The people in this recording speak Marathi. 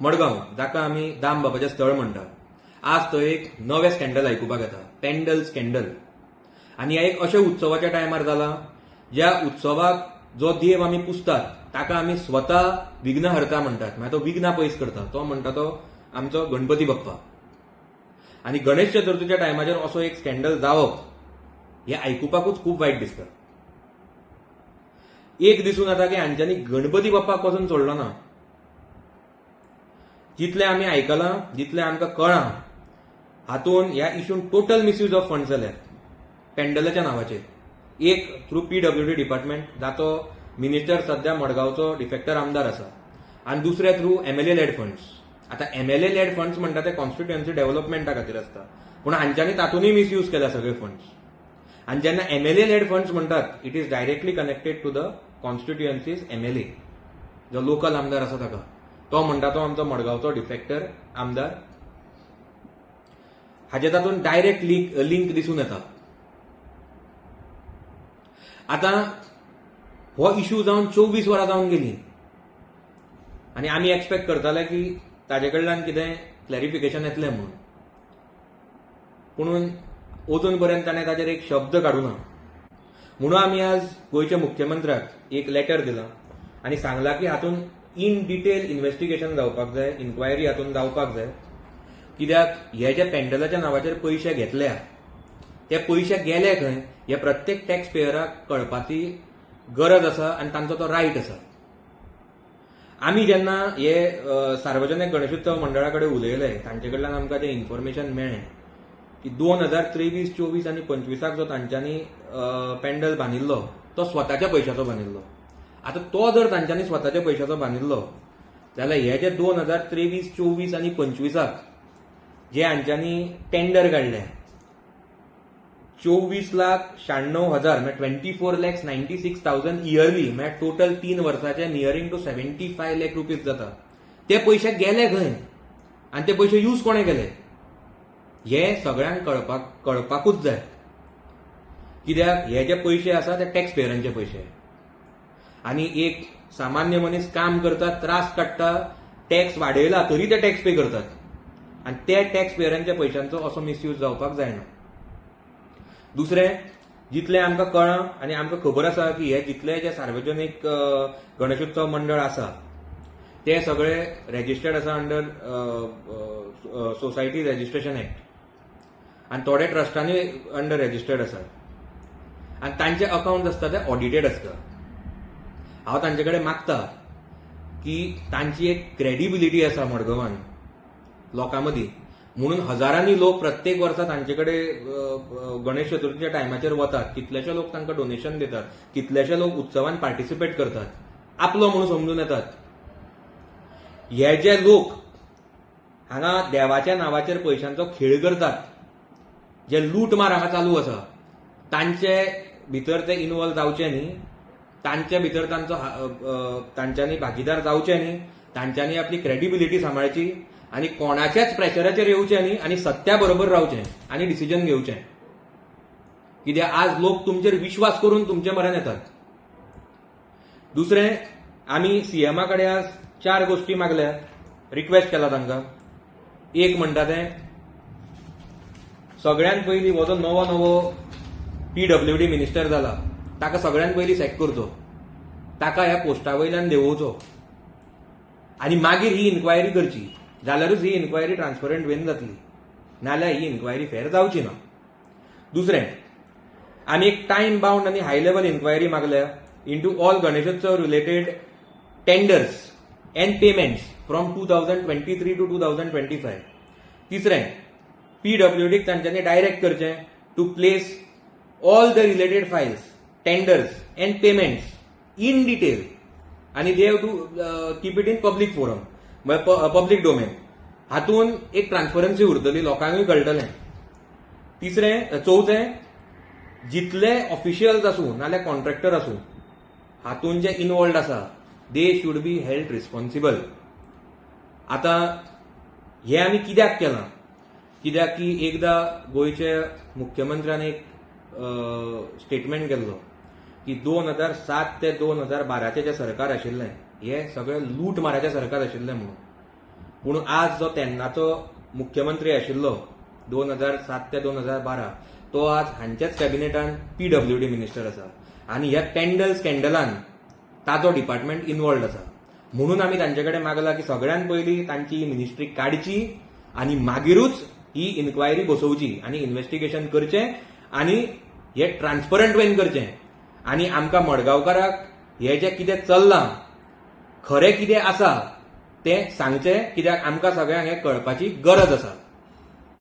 मडगांव, जाका आमी दाम बाबाचें स्थळ म्हणटा, आज थंय एक नवें स्कॅन्डल आयकुपाक येता, पेंडल स्कॅन्डल. आनी ह्या एक अशा उत्सवाच्या टायमार जाला ज्या उत्सवाक जो देव आमी पुजतात ताका आमी स्वता विघ्नहर्ता म्हणटात, मागीर तो विघ्ना पयस करता, तो म्हणटा तो आमचो गणपती बाप्पा. आनी गणेश चतुर्थीच्या टायमाचेर असो एक स्कॅन्डल जावप हें आयकुपाकूच खूब वायट दिसता. एक दिसून येता की हांच्यांनी गणपती बाप्पाक पासून सोडलो ना. जितलें आमी आयकलां, जितलें आमकां कळ्ळां, हातूंत ह्या इशून टोटल मिसयूज ऑफ फंड्स जाल्यात पेंडलाच्या नांवाचेर. एक थ्रू PWD डिपार्टमेंट, जाचो मिनिस्टर सध्या मडगांवचो डिफेक्टर आमदार आसा, आनी दुसरे थ्रू MLA लेड फंड्स. आतां MLA लेड फंड्स म्हणटा ते कॉन्स्टिट्युएन्सी डेव्हलपमेंटा खातीर आसता, पूण हांच्यांनी तातूंतय मिसयूज केला सगळे फंड्स. आनी जेन्ना MLA लेड फंड्स म्हणटात, it is directly connected to the constituencies MLA, जो लोकल आमदार आसा ताका. तो म्हणटा तो आमचो मडगांवचो डिफेक्टर आमदार. हाचे तातूंत डायरेक्ट लिंक दिसून येता. आतां हो इश्यू जावन 24 वरां जावन गेली आनी आमी एक्सपेक्ट करताले की ताजे कडल्यान कितें क्लॅरिफिकेशन येतलें म्हणून, पूण अजून पर्यंत ताणें ताचेर एक शब्द काडूना. म्हणून आमी आज गोंयच्या मुख्यमंत्र्याक एक लेटर दिलां आनी सांगलां की हातूंत इन डिटेल इन्व्हेस्टिगेशन जावपाक जाय, इन्क्वायरी हातूंत जावपाक जाय. कित्याक हे जे पेंडलाच्या नांवाचेर पयशे घेतल्या ते पयशे गेले खंय हे प्रत्येक टॅक्स पेयराक कळपाची गरज आसा आनी तांचो तो रायट आसा. आमी जेन्ना हे सार्वजनीक गणेशोत्सव मंडळा कडेन उलयले, तांचे कडल्यान आमकां जें इन्फॉर्मेशन मेळ्ळें की 2023, 24 आनी 25 जो तांच्यांनी पेंडल बांदिल्लो तो स्वताच्या पयशांचो बांदिल्लो. आतां तो जर तांच्यांनी स्वताच्या पयशांचो बांदिल्लो जाल्यार हे जे 2023, 24 आनी 25 जे हांच्यांनी टेंडर काडले 24,96,000 म्हणजे 24,96,000 इयरली, म्हणजे टोटल 3 वर्साचे नियरिंग टू 75 लाख रुपीज जाता. ते पयशे गेले खंय आनी ते पयशे यूज कोणे केले हे सगळ्यांक कळपाकूच जाय. कित्याक हे जे पयशे आसा ते टॅक्स पेयरांचे पयशे आनी एक सामान्य मनीस काम करता, त्रास काडटा, टॅक्स वाडयला तरी ते टॅक्स पे करतात आनी ते टॅक्स पेयरांच्या पयशांचो असो मिसयूज जावपाक जायना. दुसरें, जितलें आमकां कळ्ळां आनी आमकां खबर आसा की हे जितले जे सार्वजनीक गणेशोत्सव मंडळ आसा ते सगळे रेजिस्टर्ड आसा अंडर सोसायटी रजिस्ट्रेशन एक्ट आनी थोडे ट्रस्टांनी अंडर रेजिस्टर्ड आसा आनी तांचे अकाउंट आसता ते ऑडिटेड आसता. हांव तांचे कडेन मागता की तांची एक क्रेडिबिलिटी आसा मडगांवान लोकां मदीं, म्हणून हजारांनी लोक प्रत्येक वर्सा तांचे कडेन गणेश चतुर्थीच्या टायमाचेर वतात, कितलेशे लोक तांकां डोनेशन दितात, कितलेशे लोक उत्सवान पार्टिसिपेट करतात, आपलो म्हणून समजून येतात. हे जे लोक हांगा देवाच्या नांवाचेर पयशांचो खेळ करतात, जे लूटमार हांगा चालू आसा, तांचे भितर ते इन्वॉल्व जावचे न्ही, तांचे भितर तांच्यांनी भागीदार जावचे न्ही, तांच्यांनी आपली क्रेडिबिलिटी सांबाळची आनी कोणाच्याच प्रेशराचेर येवचें न्ही आनी सत्या बरोबर रावचें आनी डिसिजन घेवचें. कित्याक आज लोक तुमचेर विश्वास करून तुमचे म्हऱ्यान येतात. दुसरें, आमी सीएमा कडेन आज 4 गोश्टी मागल्या, रिक्वेस्ट केला तांकां. एक म्हणटा तें सगळ्यात पयलीं हो जो नवो PWD मिनिस्टर जाला ताका सगळ्यात पयलीं सॅक करचो, ताका ह्या पोस्टा वयल्यान देंवोवचो आनी मागीर ही इन्क्वायरी करची. जाल्यारूच ही इन्क्वायरी ट्रान्सपरंट वेन जातली, नाल्यार ही इन्क्वायरी फेर जावची ना. दुसरें, आमी एक टायम बाउंड आनी हाय लेवल इन्क्वायरी मागल्या into all Ganeshotsav related tenders and payments from 2023 to 2025. तिसरें, PWDक तांच्यांनी डायरेक्ट करचें to place all the related files, tenders and payments in detail आनी they have to keep it in public forum, public domain. हातून एक ट्रान्सपरन्सी उरतली, लोकांकूय कळटलें. चौथें, जितले ऑफिशियल्स आसूं नाल्यार कॉन्ट्रॅक्टर आसूं हातून जे इन्वॉल्ड आसा they should be held responsible. आतां हे आमी कित्याक केलां? कित्याक की एकदां गोंयचे मुख्यमंत्र्यान एक स्टेटमेंट केल्लो की 2007 ते 2012 जे सरकार आशिल्लें हे सगळें लूट माराचें सरकार आशिल्लें म्हणून. पूण आज जो तेन्नाचो मुख्यमंत्री आशिल्लो 2007 ते 2012 तो आज हांच्याच कॅबिनेटान PWD मिनिस्टर आसा आनी ह्या टेंडर स्कॅन्डलान ताजो डिपार्टमेंट इन्वॉल्ड आसा. म्हणून आमी तांचे कडेन मागला की सगळ्यात पयलीं तांची मिनिस्ट्री काडची आनी मागीरूच ही इन्क्वायरी बसोवची आनी इन्व्हेस्टिगेशन करचें आनी हे ट्रान्सपरंट वेन करचें आनी आमकां मडगांवकाराक हे जें कितें चल्लां खरें कितें आसा तें सांगचें, कित्याक आमकां सगळ्यांक हें कळपाची गरज आसा.